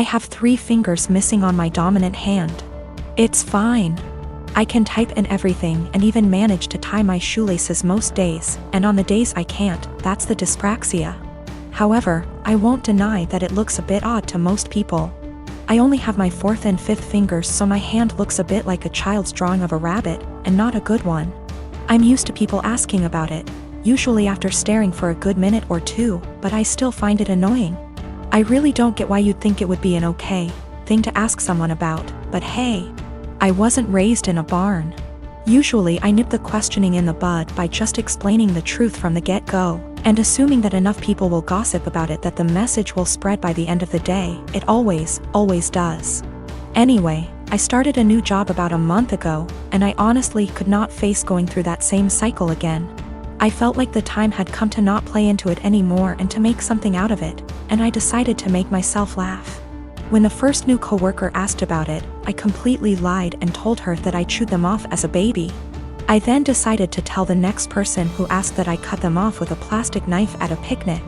I have 3 fingers missing on my dominant hand. It's fine. I can type and everything and even manage to tie my shoelaces most days, and on the days I can't, that's the dyspraxia. However, I won't deny that it looks a bit odd to most people. I only have my 4th and 5th fingers, so my hand looks a bit like a child's drawing of a rabbit, and not a good one. I'm used to people asking about it, usually after staring for a good minute or 2, but I still find it annoying. I really don't get why you'd think it would be an okay thing to ask someone about, but hey, I wasn't raised in a barn. Usually I nip the questioning in the bud by just explaining the truth from the get-go, and assuming that enough people will gossip about it that the message will spread by the end of the day. It always does. Anyway, I started a new job about a month ago, and I honestly could not face going through that same cycle again. I felt like the time had come to not play into it anymore and to make something out of it, and I decided to make myself laugh. When the first new coworker asked about it, I completely lied and told her that I chewed them off as a baby. I then decided to tell the next person who asked that I cut them off with a plastic knife at a picnic.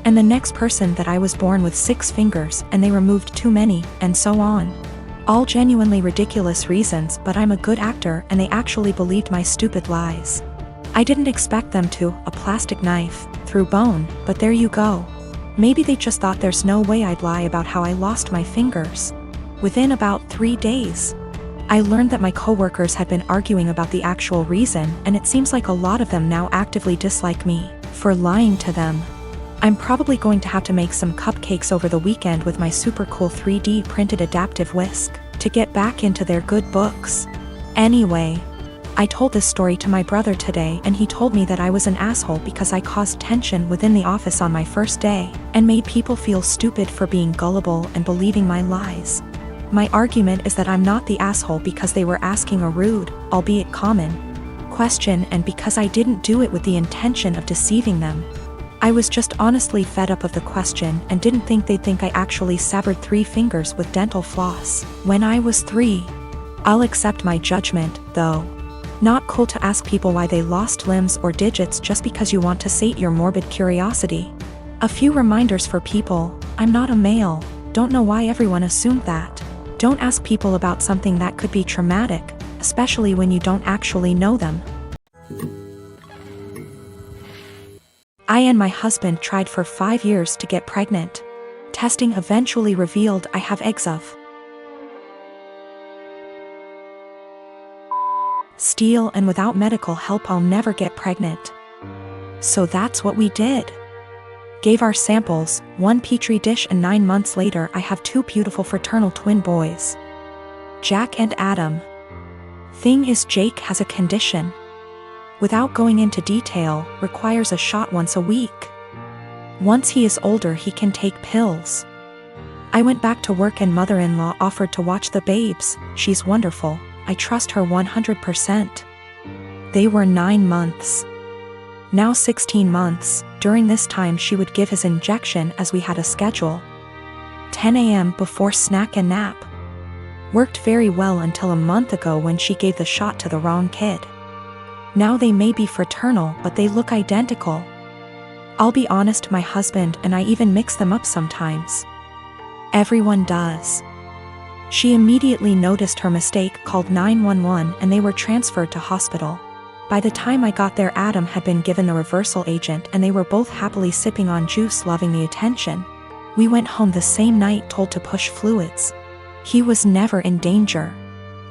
And the next person that I was born with 6 fingers and they removed too many, and so on. All genuinely ridiculous reasons, but I'm a good actor and they actually believed my stupid lies. I didn't expect them to, a plastic knife, through bone, but there you go. Maybe they just thought there's no way I'd lie about how I lost my fingers. Within about 3 days, I learned that my coworkers had been arguing about the actual reason, and it seems like a lot of them now actively dislike me for lying to them. I'm probably going to have to make some cupcakes over the weekend with my super cool 3D printed adaptive whisk to get back into their good books. Anyway, I told this story to my brother today, and he told me that I was an asshole because I caused tension within the office on my first day and made people feel stupid for being gullible and believing my lies. My argument is that I'm not the asshole because they were asking a rude, albeit common, question, and because I didn't do it with the intention of deceiving them. I was just honestly fed up of the question and didn't think they'd think I actually severed 3 fingers with dental floss when I was 3. I'll accept my judgment, though. Not cool to ask people why they lost limbs or digits just because you want to sate your morbid curiosity. A few reminders for people: I'm not a male. Don't know why everyone assumed that. Don't ask people about something that could be traumatic, especially when you don't actually know them. I and my husband tried for 5 years to get pregnant. Testing eventually revealed I have eggs of steel, and without medical help I'll never get pregnant. So that's what we did. Gave our samples, 1 petri dish, and 9 months later I have 2 beautiful fraternal twin boys, Jack and Adam. Thing is, Jake has a condition. Without going into detail, requires a shot once a week. Once he is older he can take pills. I went back to work and mother-in-law offered to watch the babes. She's wonderful. I trust her 100%. They were 9 months. Now 16 months. During this time she would give his injection as we had a schedule. 10 a.m. before snack and nap. Worked very well until a month ago when she gave the shot to the wrong kid. Now they may be fraternal, but they look identical. I'll be honest, my husband and I even mix them up sometimes. Everyone does. She immediately noticed her mistake, called 911, and they were transferred to hospital. By the time I got there, Adam had been given the reversal agent and they were both happily sipping on juice, loving the attention. We went home the same night, told to push fluids. He was never in danger.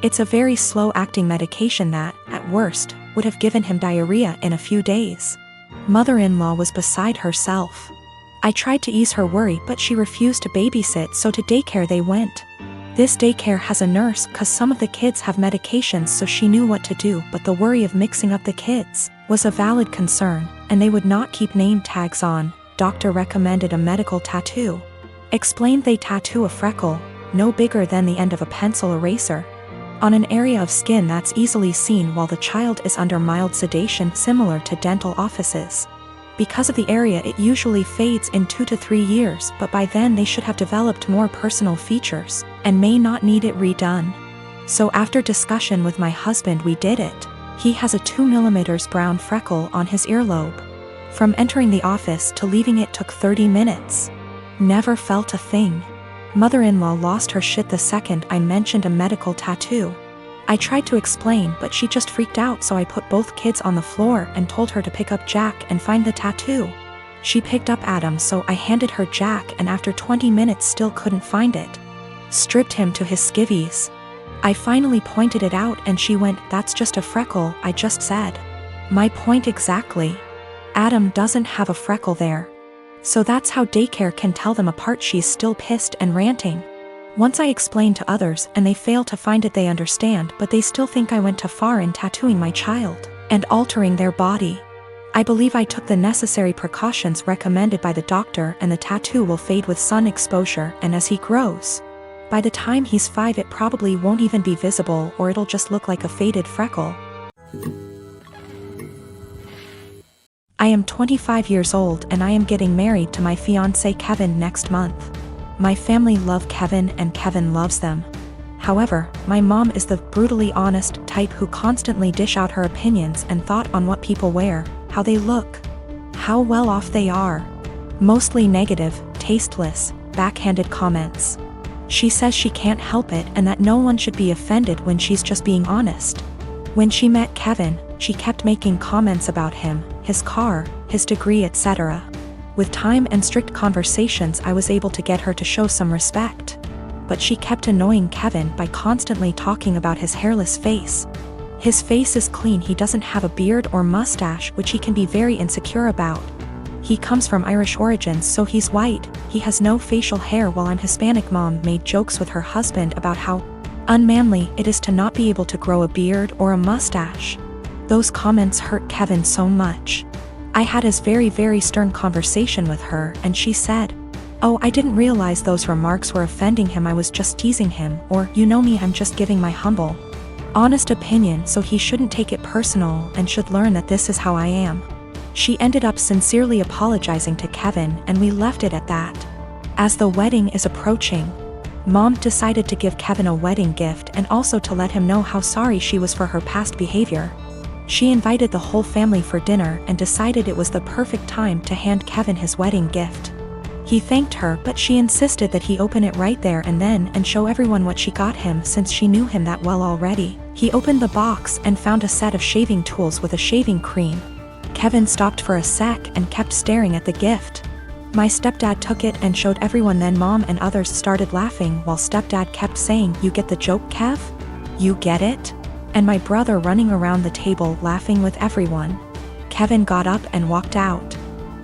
It's a very slow-acting medication that, at worst, would have given him diarrhea in a few days. Mother-in-law was beside herself. I tried to ease her worry, but she refused to babysit, so to daycare they went. This daycare has a nurse cause some of the kids have medications, so she knew what to do, but the worry of mixing up the kids was a valid concern, and they would not keep name tags on. Doctor recommended a medical tattoo. Explained they tattoo a freckle, no bigger than the end of a pencil eraser, on an area of skin that's easily seen while the child is under mild sedation, similar to dental offices. Because of the area it usually fades in 2 to 3 years, but by then they should have developed more personal features, and may not need it redone. So after discussion with my husband we did it. He has a 2 mm brown freckle on his earlobe. From entering the office to leaving it took 30 minutes. Never felt a thing. Mother-in-law lost her shit the second I mentioned a medical tattoo. I tried to explain, but she just freaked out, so I put both kids on the floor and told her to pick up Jack and find the tattoo. She picked up Adam, so I handed her Jack, and after 20 minutes still couldn't find it. Stripped him to his skivvies. I finally pointed it out and she went, "That's just a freckle," I just said. My point exactly. Adam doesn't have a freckle there. So that's how daycare can tell them apart. She's still pissed and ranting. Once I explain to others and they fail to find it, they understand, but they still think I went too far in tattooing my child and altering their body. I believe I took the necessary precautions recommended by the doctor, and the tattoo will fade with sun exposure, and as he grows, by the time he's 5 it probably won't even be visible, or it'll just look like a faded freckle. I am 25 years old and I am getting married to my fiancé Kevin next month. My family love Kevin and Kevin loves them. However, my mom is the brutally honest type who constantly dish out her opinions and thought on what people wear, how they look, how well off they are. Mostly negative, tasteless, backhanded comments. She says she can't help it and that no one should be offended when she's just being honest. When she met Kevin, she kept making comments about him, his car, his degree, etc. With time and strict conversations, I was able to get her to show some respect. But she kept annoying Kevin by constantly talking about his hairless face. His face is clean, he doesn't have a beard or mustache, which he can be very insecure about. He comes from Irish origins, so he's white, he has no facial hair, while I'm Hispanic. Mom made jokes with her husband about how unmanly it is to not be able to grow a beard or a mustache. Those comments hurt Kevin so much. I had a very stern conversation with her and she said, "Oh, I didn't realize those remarks were offending him, I was just teasing him," or, "You know me, I'm just giving my humble, honest opinion, so he shouldn't take it personal and should learn that this is how I am." She ended up sincerely apologizing to Kevin and we left it at that. As the wedding is approaching, Mom decided to give Kevin a wedding gift and also to let him know how sorry she was for her past behavior. She invited the whole family for dinner and decided it was the perfect time to hand Kevin his wedding gift. He thanked her, but she insisted that he open it right there and then and show everyone what she got him, since she knew him that well already. He opened the box and found a set of shaving tools with a shaving cream. Kevin stopped for a sec and kept staring at the gift. My stepdad took it and showed everyone, then Mom and others started laughing while stepdad kept saying, "You get the joke, Kev? You get it?" And my brother running around the table laughing with everyone. Kevin got up and walked out.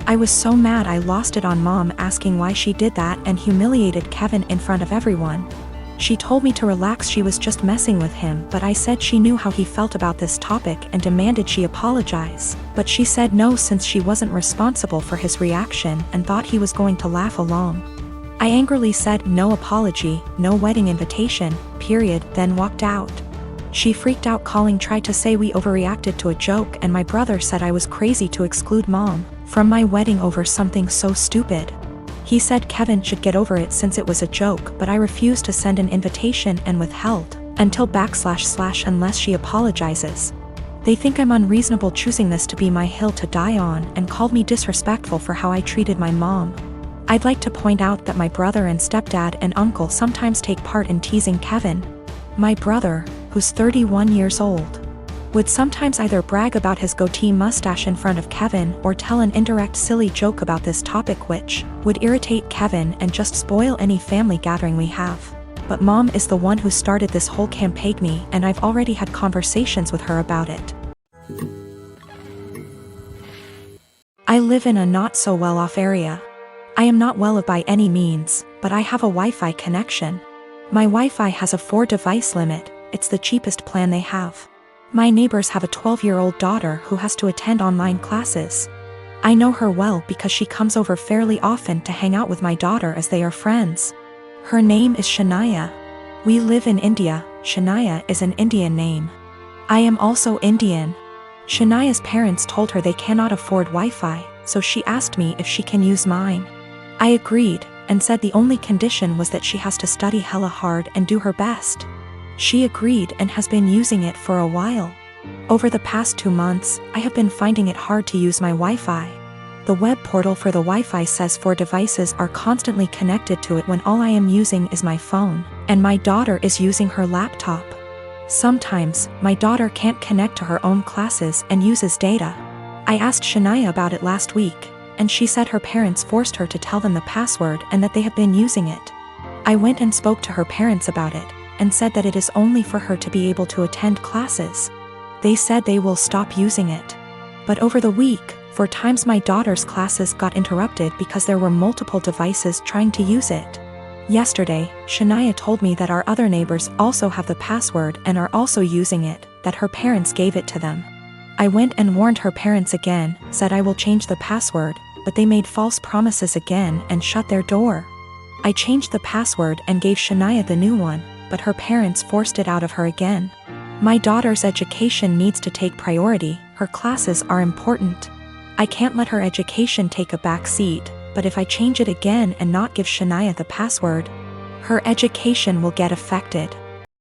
I was so mad I lost it on Mom asking why she did that and humiliated Kevin in front of everyone. She told me to relax, she was just messing with him, but I said she knew how he felt about this topic and demanded she apologize. But she said no, since she wasn't responsible for his reaction and thought he was going to laugh along. I angrily said no apology, no wedding invitation, period, then walked out. She freaked out, tried to say we overreacted to a joke, and my brother said I was crazy to exclude Mom from my wedding over something so stupid. He said Kevin should get over it since it was a joke, but I refused to send an invitation and withheld until / unless she apologizes. They think I'm unreasonable choosing this to be my hill to die on and called me disrespectful for how I treated my mom. I'd like to point out that my brother and stepdad and uncle sometimes take part in teasing Kevin. My brother, who's 31 years old, would sometimes either brag about his goatee mustache in front of Kevin or tell an indirect silly joke about this topic, which would irritate Kevin and just spoil any family gathering we have. But Mom is the one who started this whole campaign, and I've already had conversations with her about it. I live in a not so well off area. I am not well off by any means, but I have a Wi-Fi connection. My Wi-Fi has a 4-device limit, it's the cheapest plan they have. My neighbors have a 12-year-old daughter who has to attend online classes. I know her well because she comes over fairly often to hang out with my daughter as they are friends. Her name is Shania. We live in India, Shania is an Indian name. I am also Indian. Shania's parents told her they cannot afford Wi-Fi, so she asked me if she can use mine. I agreed, and said the only condition was that she has to study hella hard and do her best. She agreed and has been using it for a while. Over the past 2 months, I have been finding it hard to use my Wi-Fi. The web portal for the Wi-Fi says 4 devices are constantly connected to it when all I am using is my phone, and my daughter is using her laptop. Sometimes, my daughter can't connect to her own classes and uses data. I asked Shania about it last week, and she said her parents forced her to tell them the password and that they have been using it. I went and spoke to her parents about it, and said that it is only for her to be able to attend classes. They said they will stop using it. But over the week, 4 times my daughter's classes got interrupted because there were multiple devices trying to use it. Yesterday, Shania told me that our other neighbors also have the password and are also using it, that her parents gave it to them. I went and warned her parents again, said I will change the password, but they made false promises again and shut their door. I changed the password and gave Shania the new one, but her parents forced it out of her again. My daughter's education needs to take priority, her classes are important. I can't let her education take a back seat, but if I change it again and not give Shania the password, her education will get affected.